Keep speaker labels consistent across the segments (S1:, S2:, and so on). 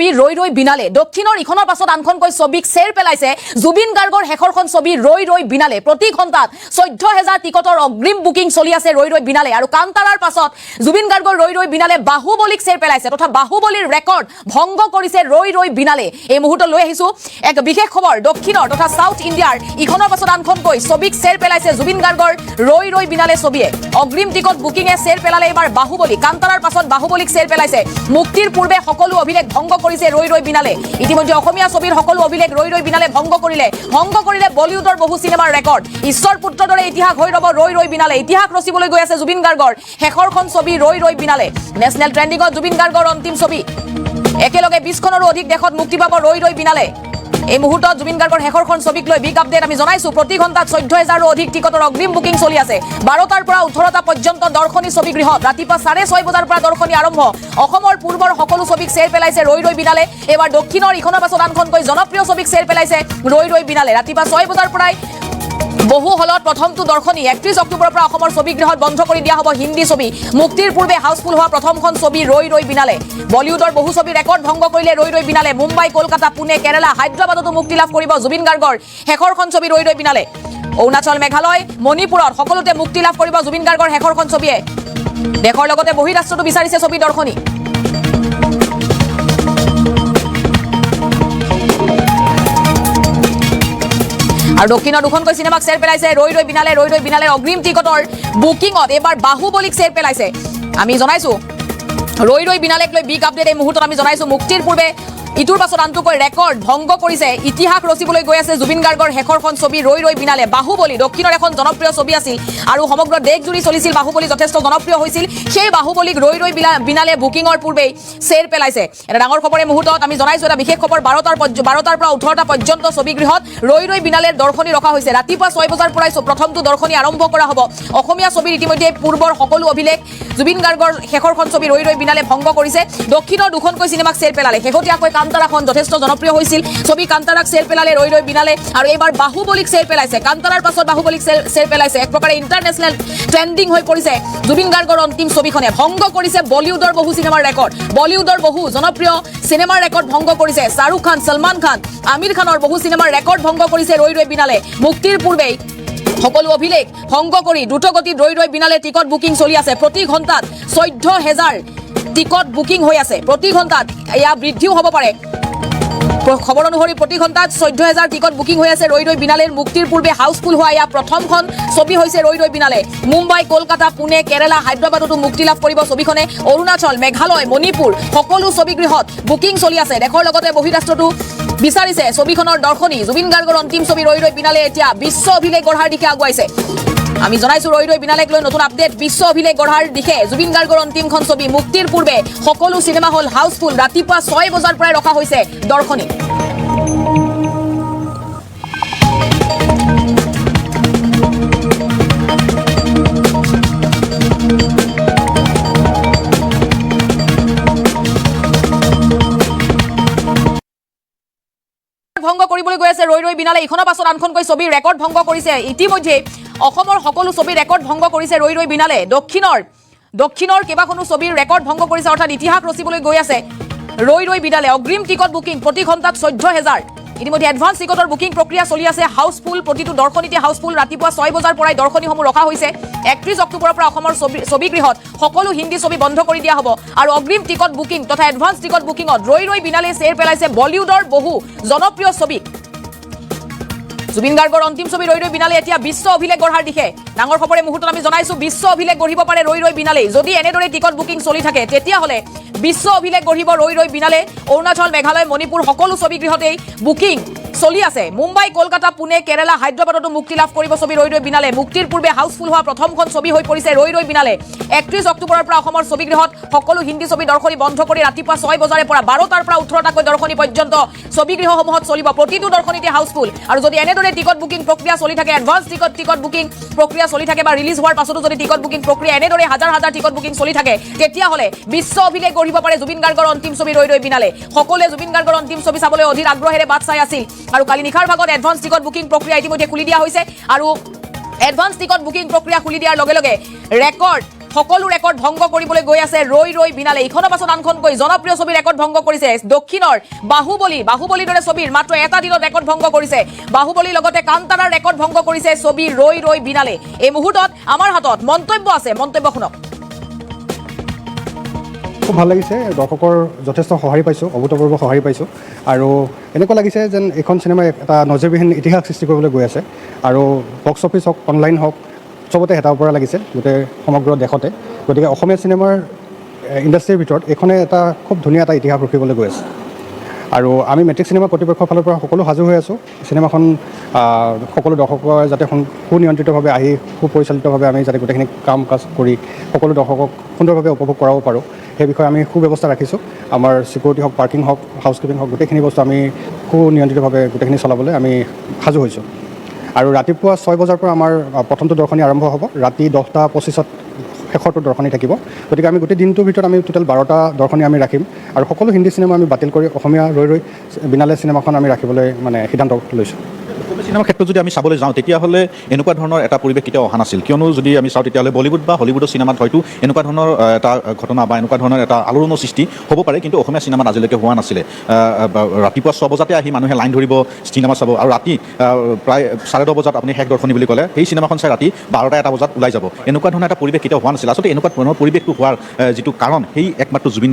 S1: ছবি ৰৈ ৰৈ বিনালে দক্ষিণৰ ইখনৰ পাছত আনখনকৈ ছবিক চেৰ পেলাইছে জুবিন গাৰ্গৰ শেষৰখন ছবি ৰৈ ৰৈ বিনালে প্ৰতি ঘণ্টাত 14000 টিকটৰ অগ্ৰিম বুকিং চলি আছে ৰৈ ৰৈ বিনালে আৰু কান্তাৰাৰ পাছত জুবিন গাৰ্গৰ ৰৈ ৰৈ বিনালে বাহুবলীক চেৰ পেলাইছে তথা বাহুবলীৰ ৰেকৰ্ড ভংগ কৰিছে ৰৈ ৰৈ বিনালে এই মুহূৰ্তত লৈ আহিছো এক বিশেষ খবৰ দক্ষিণৰ তথা সাউথ ইণ্ডিয়াৰ ইখনৰ পাছত আনখনকৈ ছবিক চেৰ পেলাইছে জুবিন গাৰ্গৰ ৰৈ ৰৈ বিনালে ছবিয়ে অগ্ৰিম টিকট বুকিংয়ে চেৰ পেলালে এবাৰ বাহুবলী কান্তাৰাৰ পাছত বাহুবলীক চেৰ পেলাইছে মুক্তিৰ পূৰ্বে সকলো অভিলেখ ভংগ কৰিছে ৰৈ ৰৈ বিনালে ইতিমধ্যে অসমীয়া ছবিৰ সকলো অভিলেখ ৰৈ ৰৈ বিনালে ভংগ কৰিলে বলিউডৰ বহু সিনেমাৰ ৰেকৰ্ড ঈশ্বৰ পুত্ৰৰ দৰে ইতিহাস হৈ ৰব ৰৈ ৰৈ বিনালে ইতিহাস ৰচিবলৈ গৈ আছে জুবিন গাৰ্গৰ শেষৰখন ছবি ৰৈ ৰৈ বিনালে নেশ্যনেল ট্ৰেণ্ডিঙত জুবিন গাৰ্গৰ অন্তিম ছবি একেলগে 20খনৰো অধিক দেশত মুক্তি পাব ৰৈ ৰৈ বিনালে এই মুহূৰ্তত জুবিন গাৰ্গৰ শেষৰখন ছবিক লৈ বিগ আপডেট আমি জনাইছো প্ৰতি ঘণ্টাত 14000ৰো অধিক টিকটৰ অগ্ৰিম বুকিং চলি আছে 12টাৰ পৰা 18টা পৰ্যন্ত দৰ্শনী ছবিগৃহত ৰাতিপুৱা 6:30 বজাৰ পৰা দৰ্শনী আৰম্ভ অসমৰ পূৰ্বৰ সকলো ছবিক চেৰ পেলাইছে ৰৈ ৰৈ বিনালে এবাৰ দক্ষিণৰ ইখনৰ পাছত আনখনকৈ জনপ্ৰিয় ছবিক চেৰ পেলাইছে ৰৈ ৰৈ বিনালে ৰাতিপুৱা 6 বজাৰ পৰাই বহু হলত প্ৰথমটো দৰ্শনী 31 অক্টোবৰৰ পৰা অসমৰ ছবিগৃহত বন্ধ কৰি দিয়া হ'ব হিন্দী ছবি মুক্তিৰ পূৰ্বে হাউসফুল হোৱা প্ৰথমখন ছবি ৰৈ ৰৈ বিনালে বলিউডৰ বহু ছবি ৰেকৰ্ড ভংগ কৰিলে ৰৈ ৰৈ বিনালে মুম্বাই কলকাতা পুনে কেৰালা হায়দৰাবাদতো মুক্তি লাভ কৰিব জুবিন গাৰ্গৰ শেষৰখন ছবি ৰৈ ৰৈ বিনালে অৰুণাচল মেঘালয় মণিপুৰত সকলোতে মুক্তি লাভ কৰিব জুবিন গাৰ্গৰ শেষৰখন ছবিয়ে দেশৰ লগতে বহিৰাষ্ট্ৰতো বিচাৰিছে ছবি দৰ্শনী আৰু দক্ষিণৰ দুখনকৈ সিনেমাক চেৰ পেলাইছে ৰৈ ৰৈ বিনালে অগ্ৰিম টিকটৰ বুকিংত এবাৰ বাহুবলীক চেৰ পেলাইছে আমি জনাইছো ৰৈ ৰৈ বিনালেক লৈ বিগ আপডেট এই মুহূৰ্তত আমি জনাইছো মুক্তিৰ পূৰ্বে ইটোৰ পাছত আনটোকৈ ৰেকৰ্ড ভংগ কৰিছে ইতিহাস ৰচিবলৈ গৈ আছে জুবিন গাৰ্গৰ শেষৰখন ছবি ৰৈ ৰৈ বিনালে বাহুবলী দক্ষিণৰ এখন জনপ্ৰিয় ছবি আছিল আৰু সমগ্ৰ দেশজুৰি চলিছিল বাহুবলী যথেষ্ট জনপ্ৰিয় হৈছিল সেই বাহুবলীক ৰৈ ৰৈ বিনালে বুকিংৰ পূৰ্বে চেৰ পেলাইছে এটা ডাঙৰ খবৰে মুহূৰ্তত আমি জনাইছো এটা বিশেষ খবৰ 12টাৰ পৰা 18টা পৰ্যন্ত ছবিগৃহত ৰৈ ৰৈ বিনালেৰ দৰ্শনী ৰখা হৈছে ৰাতিপুৱা 6 বজাৰ পৰাই প্ৰথমটো দৰ্শনী আৰম্ভ কৰা হ'ব অসমীয়া ছবিৰ ইতিমধ্যে পূৰ্বৰ সকলো অভিলেখ জুবিন গাৰ্গৰ শেষৰখন ছবি ৰৈ ৰৈ বিনালে ভংগ কৰিছে দক্ষিণৰ দুখনকৈ সিনেমাক চেৰ পেলালে শেহতীয়াকৈ কান্তাৰাখন যথেষ্ট জনপ্ৰিয় হৈছিল ছবি কান্তাৰাক চেৰ পেলালে ৰৈ ৰৈ বিনালে আৰু এইবাৰ বাহুবলীক চেৰ পেলাইছে কান্তাৰাৰ পাছত বাহুবলীক চেৰ পেলাইছে এক প্ৰকাৰে ইণ্টাৰনেশ্যনেল ট্ৰেণ্ডিং হৈ পৰিছে জুবিন গাৰ্গৰ অন্তিম ছবিখনে ভংগ কৰিছে বলিউডৰ বহু সিনেমাৰ ৰেকৰ্ড বলিউডৰ বহু জনপ্ৰিয় সিনেমাৰ ৰেকৰ্ড ভংগ কৰিছে শাহৰুখ খান সলমান খান আমিৰ খানৰ বহু সিনেমাৰ ৰেকৰ্ড ভংগ কৰিছে ৰৈ ৰৈ বিনালে মুক্তিৰ পূৰ্বে সকলো অভিলেখ ভংগ কৰি দ্ৰুতগতিত ৰৈ ৰৈ বিনালে টিকট বুকিং চলি আছে প্ৰতি ঘণ্টাত 14000 টিকট বুকিং হৈ আছে প্ৰতি ঘণ্টাত এয়া বৃদ্ধিও হ'ব পাৰে খবৰ অনুসৰি প্ৰতি ঘণ্টাত 14000 টিকট বুকিং হৈ আছে ৰৈ ৰৈ বিনালেৰ মুক্তিৰ পূৰ্বে হাউসফুল হোৱা এয়া প্ৰথমখন ছবি হৈছে ৰৈ ৰৈ বিনালে মুম্বাই কলকাতা পুনে কেৰালা হায়দৰাবাদতো মুক্তি লাভ কৰিব ছবিখনে অৰুণাচল মেঘালয় মণিপুৰ সকলো ছবিগৃহত বুকিং চলি আছে দেশৰ লগতে বহিৰাষ্ট্ৰতো বিচাৰিছে ছবিখনৰ দৰ্শনী জুবিন গাৰ্গৰ অন্তিম ছবি ৰৈ ৰৈ বিনালে এতিয়া বিশ্ব অভিলেখ গঢ়াৰ দিশে আগুৱাইছে আমি জনাইছো ৰৈ ৰৈ বিনালেক লৈ নতুন আপডেট বিশ্ব অভিলেখ গঢ়াৰ দিশে জুবিন গাৰ্গৰ অন্তিমখন ছবি মুক্তিৰ পূৰ্বে সকলো সিনেমা হল হাউসফুল ৰাতিপুৱা 6 বজাৰ পৰাই ৰখা হৈছে দৰ্শনী ভংগ কৰিবলৈ গৈ আছে ৰৈ ৰৈ বিনালে ইখনৰ পাছত আনখনকৈ ছবিৰ ৰেকৰ্ড ভংগ কৰিছে ইতিমধ্যে অসমৰ সকলো ছবিৰ ৰেকৰ্ড ভংগ কৰিছে ৰৈ ৰৈ বিনালে দক্ষিণৰ কেইবাখনো ছবিৰ ৰেকৰ্ড ভংগ কৰিছে অৰ্থাৎ ইতিহাস ৰচিবলৈ গৈ আছে ৰৈ ৰৈ বিনালে অগ্ৰিম টিকট বুকিং প্ৰতি ঘণ্টাত 14000 ইতিমধ্যে এডভান্স টিকটৰ বুকিং প্ৰক্ৰিয়া চলি আছে হাউসফুল প্ৰতিটো দৰ্শনীতে হাউসফুল ৰাতিপুৱা 6 বজাৰ পৰাই দৰ্শনীসমূহ ৰখা হৈছে 31 অক্টোবৰৰ পৰা অসমৰ ছবিগৃহত সকলো হিন্দী ছবি বন্ধ কৰি দিয়া হ'ব আৰু অগ্ৰিম টিকট বুকিং তথা এডভান্স টিকট বুকিংত ৰৈ ৰৈ বিনালে চেৰ পেলাইছে বলিউডৰ বহু জনপ্ৰিয় ছবি জুবিন গাৰ্গৰ অন্তিম ছবি ৰৈ ৰৈ বিনালে এতিয়া বিশ্ব অভিলেখ গঢ়াৰ দিশে ডাঙৰ খবৰে মুহূৰ্তত আমি জনাইছো বিশ্ব অভিলেখ গঢ়িব পাৰে ৰৈ ৰৈ বিনালে যদি এনেদৰে টিকট বুকিং চলি থাকে তেতিয়াহ'লে বিশ্ব অভিলেখ গঢ়িব ৰৈ ৰৈ বিনালে অৰুণাচল মেঘালয় মণিপুৰ সকলো ছবিগৃহতেই বুকিং চলি আছে মুম্বাই কলকাতা পুনে কেৰালা হায়দৰাবাদতো মুক্তি লাভ কৰিব ছবি ৰৈ ৰৈ বিনালে মুক্তিৰ পূৰ্বে হাউসফুল হোৱা প্ৰথমখন ছবি হৈ পৰিছে ৰৈ ৰৈ বিনালে 31 অক্টোবৰৰ পৰা অসমৰ ছবিগৃহত সকলো হিন্দী ছবি দৰ্শনী বন্ধ কৰি ৰাতিপুৱা 6 বজাৰে পৰা 12টাৰ পৰা 18টাকৈ দৰ্শনী পৰ্যন্ত ছবিগৃহসমূহত চলিব প্ৰতিটো দৰ্শনীতে হাউসফুল আৰু যদি এনেদৰে টিকট বুকিং প্ৰক্ৰিয়া চলি থাকে এডভান্স টিকট বুকিং প্ৰক্ৰিয়া চলি থাকে বা ৰিলিজ হোৱাৰ পাছতো যদি টিকট বুকিং প্ৰক্ৰিয়া এনেদৰে হাজাৰ টিকট বুকিং চলি থাকে তেতিয়াহ'লে বিশ্ব অভিলেখ গঢ়িব পাৰে জুবিন গাৰ্গৰ অন্তিম ছবি ৰৈ ৰৈ বিনালে সকলোৱে জুবিন গাৰ্গৰ অন্তিম ছবি চাবলৈ অধীৰ আগ্ৰহেৰে বাট চাই আছিল আৰু কালি নিশাৰ ভাগত এডভান্স টিকট বুকিং প্ৰক্ৰিয়া ইতিমধ্যে খুলি দিয়া হৈছে আৰু এডভান্স টিকট বুকিং প্ৰক্ৰিয়া খুলি দিয়াৰ লগে লগে ৰেকৰ্ড সকলো ৰেকৰ্ড ভংগ কৰিবলৈ গৈ আছে ৰৈ ৰৈ বিনালে ইখনৰ পাছত আনখনকৈ জনপ্ৰিয় ছবিৰ ৰেকৰ্ড ভংগ কৰিছে দক্ষিণৰ বাহুবলীৰ দৰে ছবিৰ মাত্ৰ এটা দিনত ৰেকৰ্ড ভংগ কৰিছে বাহুবলীৰ লগতে কান্তাৰাৰ ৰেকৰ্ড ভংগ কৰিছে ছবি ৰৈ ৰৈ বিনালে এই মুহূৰ্তত আমাৰ হাতত মন্তব্য আছে মন্তব্য শুনক
S2: খুব ভাল লাগিছে দৰ্শকৰ যথেষ্ট সঁহাৰি পাইছোঁ অভূতপূৰ্ব সঁহাৰি পাইছোঁ আৰু এনেকুৱা লাগিছে যেন এইখন চিনেমাই এটা নজিৰবিহীন ইতিহাস সৃষ্টি কৰিবলৈ গৈ আছে আৰু বক্স অফিচ হওক অনলাইন হওক চবতে হেতাৰ পৰা লাগিছে গোটেই সমগ্ৰ দেশতে গতিকে অসমীয়া চিনেমাৰ ইণ্ডাষ্ট্ৰীৰ ভিতৰত এইখনে এটা খুব ধুনীয়া এটা ইতিহাস ৰখিবলৈ গৈ আছে আৰু আমি মেট্ৰিক চিনেমা কৰ্তৃপক্ষৰ ফালৰ পৰা সকলো সাজু হৈ আছোঁ চিনেমাখন সকলো দৰ্শকৰ যাতে সুনিয়ন্ত্ৰিতভাৱে আহি সুপৰিচালিতভাৱে আমি যাতে গোটেইখিনি কাম কাজ কৰি সকলো দৰ্শকক সুন্দৰভাৱে উপভোগ কৰাব পাৰোঁ সেই বিষয়ে আমি সুব্যৱস্থা ৰাখিছোঁ আমাৰ ছিকিউৰিটি হওক পাৰ্কিং হওক হাউচকিপিং হওক গোটেইখিনি বস্তু আমি সুনিয়ন্ত্ৰিতভাৱে গোটেইখিনি চলাবলৈ আমি সাজু হৈছোঁ আৰু ৰাতিপুৱা 6 বজাৰ পৰা আমাৰ প্ৰথমটো দৰ্শনী আৰম্ভ হ'ব ৰাতি 10:25 শেষৰটো দৰ্শনী থাকিব গতিকে আমি গোটেই দিনটোৰ ভিতৰত আমি টোটেল 12টা দৰ্শনী আমি ৰাখিম আৰু সকলো হিন্দী চিনেমা আমি বাতিল কৰি অসমীয়া ৰৈ ৰৈ বিনালে চিনেমাখন আমি ৰাখিবলৈ সিদ্ধান্ত লৈছোঁ
S3: চিনেমাৰ ক্ষেত্ৰত যদি আমি চাবলৈ যাওঁ তেতিয়াহ'লে এনেকুৱা ধৰণৰ এটা পৰিৱেশ কেতিয়াও অহা নাছিল কিয়নো যদি আমি চাওঁ তেতিয়াহ'লে বলিউড বা হলিউডৰ চিনেমাত হয়তো এনেকুৱা ধৰণৰ এটা ঘটনা বা এনেকুৱা ধৰণৰ এটা আলোড়নৰ সৃষ্টি হ'ব পাৰে কিন্তু অসমীয়া চিনেমাত আজিলৈকে হোৱা নাছিলে ৰাতিপুৱা 6 বজাতে আহি মানুহে লাইন ধৰিব চিনেমা চাব আৰু ৰাতি প্ৰায় 10:30 বজাত আপুনি শেষ দৰ্শনী বুলি ক'লে সেই চিনেমাখন চাই ৰাতি 12টা বজাত ওলাই যাব এনেকুৱা ধৰণৰ এটা পৰিৱেশ কেতিয়াও হোৱা নাছিল আচলতে এনেকুৱা ধৰণৰ পৰিৱেশটো হোৱাৰ যিটো কাৰণ সেই একমাত্ৰ জুবিন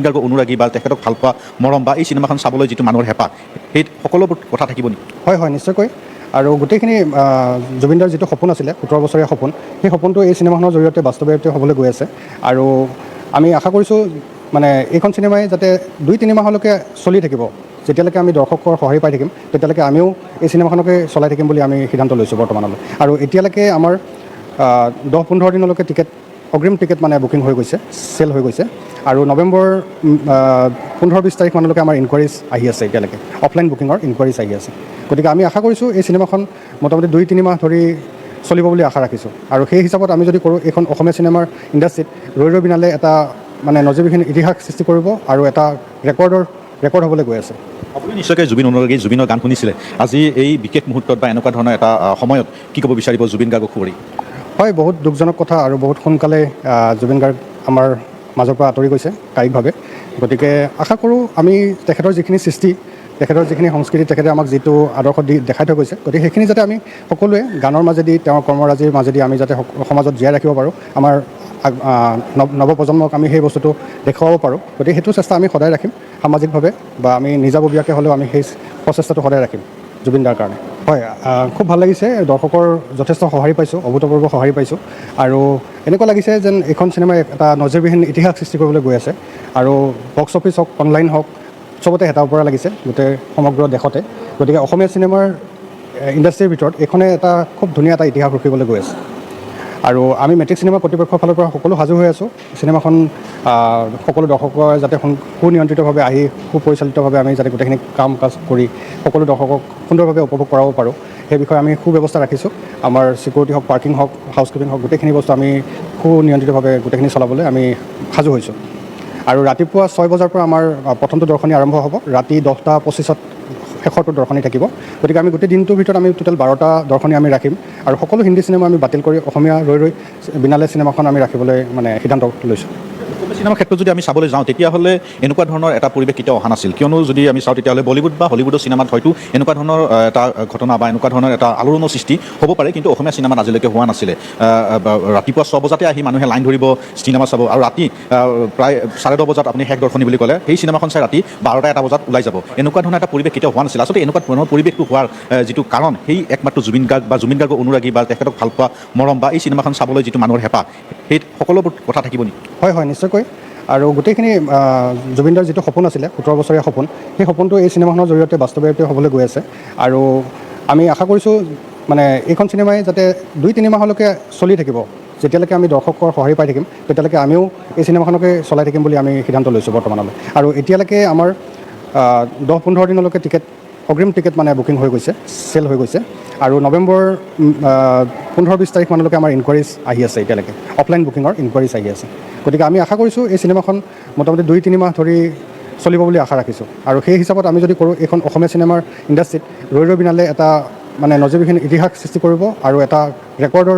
S3: গাৰ্গৰ অনুৰাগী বা তেখেতক ভাল পোৱা মৰম বা এই চিনেমাখন চাবলৈ যিটো মানুহৰ হেঁপাহ সেই সকলোবোৰ কথা থাকিব নেকি
S2: হয় নিশ্চয়কৈ আৰু গোটেইখিনি জুবিনদাৰ যিটো সপোন আছিলে 17 বছৰীয়া সপোন সেই সপোনটো এই চিনেমাখনৰ জৰিয়তে বাস্তৱায়িত হ'বলৈ গৈ আছে আৰু আমি আশা কৰিছোঁ মানে এইখন চিনেমাই যাতে 2-3 মাহলৈকে চলি থাকিব যেতিয়ালৈকে আমি দৰ্শকৰ সঁহাৰি পাই থাকিম তেতিয়ালৈকে আমিও এই চিনেমাখনকে চলাই থাকিম বুলি আমি সিদ্ধান্ত লৈছোঁ বৰ্তমানলৈ আৰু এতিয়ালৈকে আমাৰ 10-15 দিনলৈকে অগ্ৰিম টিকেট মানে বুকিং হৈ গৈছে চেল হৈ গৈছে আৰু নৱেম্বৰ 15-20 তাৰিখমানলৈকে আমাৰ ইনকুৱাৰিজ আহি আছে এতিয়ালৈকে অফলাইন বুকিঙৰ ইনকুৱাৰিজ আহি আছে গতিকে আমি আশা কৰিছোঁ এই চিনেমাখন মোটামুটি 2-3 মাহ ধৰি চলিব বুলি আশা ৰাখিছোঁ আৰু সেই হিচাপত আমি যদি কৰোঁ এইখন অসমীয়া চিনেমাৰ ইণ্ডাষ্ট্ৰীত ৰৈ ৰৈ বিনালে এটা মানে নজিৰবিহীন ইতিহাস সৃষ্টি কৰিব আৰু এটা ৰেকৰ্ড হ'বলৈ গৈ আছে
S3: আপুনি নিশ্চয়কৈ জুবিন অনুৰাগী জুবিনৰ গান শুনিছিলে আজি এই বিশেষ মুহূৰ্তত বা এনেকুৱা ধৰণৰ এটা সময়ত কি ক'ব বিচাৰিব জুবিন গাৰ্গক সুঁৱৰি
S2: হয় বহুত দুখজনক কথা আৰু বহুত সোনকালে জুবিন গাৰ্গ আমাৰ মাজৰ পৰা আঁতৰি গৈছে কায়িকভাৱে গতিকে আশা কৰোঁ আমি তেখেতৰ যিখিনি সৃষ্টি তেখেতৰ যিখিনি সংস্কৃতি তেখেতে আমাক যিটো আদৰ্শ দেখাই থৈ গৈছে গতিকে সেইখিনি যাতে আমি সকলোৱে গানৰ মাজেদি তেওঁৰ কৰ্মৰাজিৰ মাজেদি আমি যাতে সমাজত জীয়াই ৰাখিব পাৰোঁ আমাৰ নৱপ্ৰজন্মক আমি সেই বস্তুটো দেখুৱাব পাৰোঁ গতিকে সেইটো চেষ্টা আমি সদায় ৰাখিম সামাজিকভাৱে বা আমি নিজাববীয়াকৈ হ'লেও আমি সেই প্ৰচেষ্টাটো সদায় ৰাখিম জুবিনদাৰ কাৰণে হয় খুব ভাল লাগিছে দৰ্শকৰ যথেষ্ট সঁহাৰি পাইছোঁ অভূতপূৰ্ব সঁহাৰি পাইছোঁ আৰু এনেকুৱা লাগিছে যেন এইখন চিনেমাই এটা নজিৰবিহীন ইতিহাস সৃষ্টি কৰিবলৈ গৈ আছে আৰু বক্স অফিচ হওক অনলাইন হওক চবতে হেতাৰ পৰা লাগিছে গোটেই সমগ্ৰ দেশতে গতিকে অসমীয়া চিনেমাৰ ইণ্ডাষ্ট্ৰীৰ ভিতৰত এইখনে এটা খুব ধুনীয়া এটা ইতিহাস ৰখিবলৈ গৈ আছে আৰু আমি মেট্ৰিক চিনেমা কৰ্তৃপক্ষৰ ফালৰ পৰা সকলো সাজু হৈ আছোঁ চিনেমাখন সকলো দৰ্শকৰ যাতে সুনিয়ন্ত্ৰিতভাৱে আহি সুপৰিচালিতভাৱে আমি যাতে গোটেইখিনি কাম কাজ কৰি সকলো দৰ্শকক সুন্দৰভাৱে উপভোগ কৰাব পাৰোঁ সেই বিষয়ে আমি সুব্যৱস্থা ৰাখিছোঁ আমাৰ ছিকিউৰিটি হওক পাৰ্কিং হওক হাউচকিপিং হওক গোটেইখিনি বস্তু আমি সুনিয়ন্ত্ৰিতভাৱে গোটেইখিনি চলাবলৈ আমি সাজু হৈছোঁ আৰু ৰাতিপুৱা 6 বজাৰ পৰা আমাৰ প্ৰথমটো দৰ্শনী আৰম্ভ হ'ব ৰাতি 10:25 শেষৰটো দৰ্শনী থাকিব গতিকে আমি গোটেই দিনটোৰ ভিতৰত আমি টোটেল 12টা দৰ্শনী আমি ৰাখিম আৰু সকলো হিন্দী চিনেমা আমি বাতিল কৰি অসমীয়া ৰৈ ৰৈ বিনালে চিনেমাখন আমি ৰাখিবলৈ সিদ্ধান্ত লৈছোঁ
S3: চিনেমাৰ ক্ষেত্ৰত যদি আমি চাবলৈ যাওঁ তেতিয়াহ'লে এনেকুৱা ধৰণৰ এটা পৰিৱেশ কেতিয়াও অহা নাছিল কিয়নো যদি আমি চাওঁ তেতিয়াহ'লে বলিউড বা হলিউডৰ চিনেমাত হয়তো এনেকুৱা ধৰণৰ এটা ঘটনা বা এনেকুৱা ধৰণৰ এটা আলোড়নৰ সৃষ্টি হ'ব পাৰে কিন্তু অসমীয়া চিনেমাত আজিলৈকে হোৱা নাছিলে ৰাতিপুৱা 6 বজাতে আহি মানুহে লাইন ধৰিব চিনেমা চাব আৰু ৰাতি প্ৰায় 10:30 বজাত আপুনি শেষ দৰ্শনী বুলি ক'লে সেই চিনেমাখন চাই ৰাতি 12টা বজাত ওলাই যাব এনেকুৱা ধৰণৰ এটা পৰিৱেশ কেতিয়াও হোৱা নাছিল আচলতে এনেকুৱা ধৰণৰ পৰিৱেশটো হোৱাৰ যিটো কাৰণ সেই একমাত্ৰ জুবিন গাৰ্গৰ অনুৰাগী বা তেখেতক ভাল পোৱা মৰম বা এই চিনেমাখন চাবলৈ যিটো মানুহৰ হেঁপাহ সেই সকলোবোৰ কথা থাকিব নেকি
S2: হয় নিশ্চয়কৈ আৰু গোটেইখিনি জুবিনদাৰ যিটো সপোন আছিলে 17 বছৰীয়া সপোন সেই সপোনটো এই চিনেমাখনৰ জৰিয়তে বাস্তৱায়িত হ'বলৈ গৈ আছে আৰু আমি আশা কৰিছোঁ মানে এইখন চিনেমাই যাতে 2-3 মাহলৈকে চলি থাকিব যেতিয়ালৈকে আমি দৰ্শকৰ সঁহাৰি পাই থাকিম তেতিয়ালৈকে আমিও এই চিনেমাখনকে চলাই থাকিম বুলি আমি সিদ্ধান্ত লৈছোঁ বৰ্তমানলৈ আৰু এতিয়ালৈকে আমাৰ 10-15 দিনলৈকে অগ্ৰিম টিকেট মানে বুকিং হৈ গৈছে চেল হৈ গৈছে আৰু নৱেম্বৰ 15-20 তাৰিখমানলৈকে আমাৰ ইনকুৱাৰিজ আহি আছে এতিয়ালৈকে অফলাইন বুকিঙৰ ইনকুৱাৰিজ আহি আছে গতিকে আমি আশা কৰিছোঁ এই চিনেমাখন মোটামুটি 2-3 মাহ ধৰি চলিব বুলি আশা ৰাখিছোঁ আৰু সেই হিচাপত আমি যদি কৰোঁ এইখন অসমীয়া চিনেমাৰ ইণ্ডাষ্ট্ৰীত ৰৈ ৰৈ বিনালে এটা মানে নজিৰবিহীন ইতিহাস সৃষ্টি কৰিব আৰু এটা ৰেকৰ্ড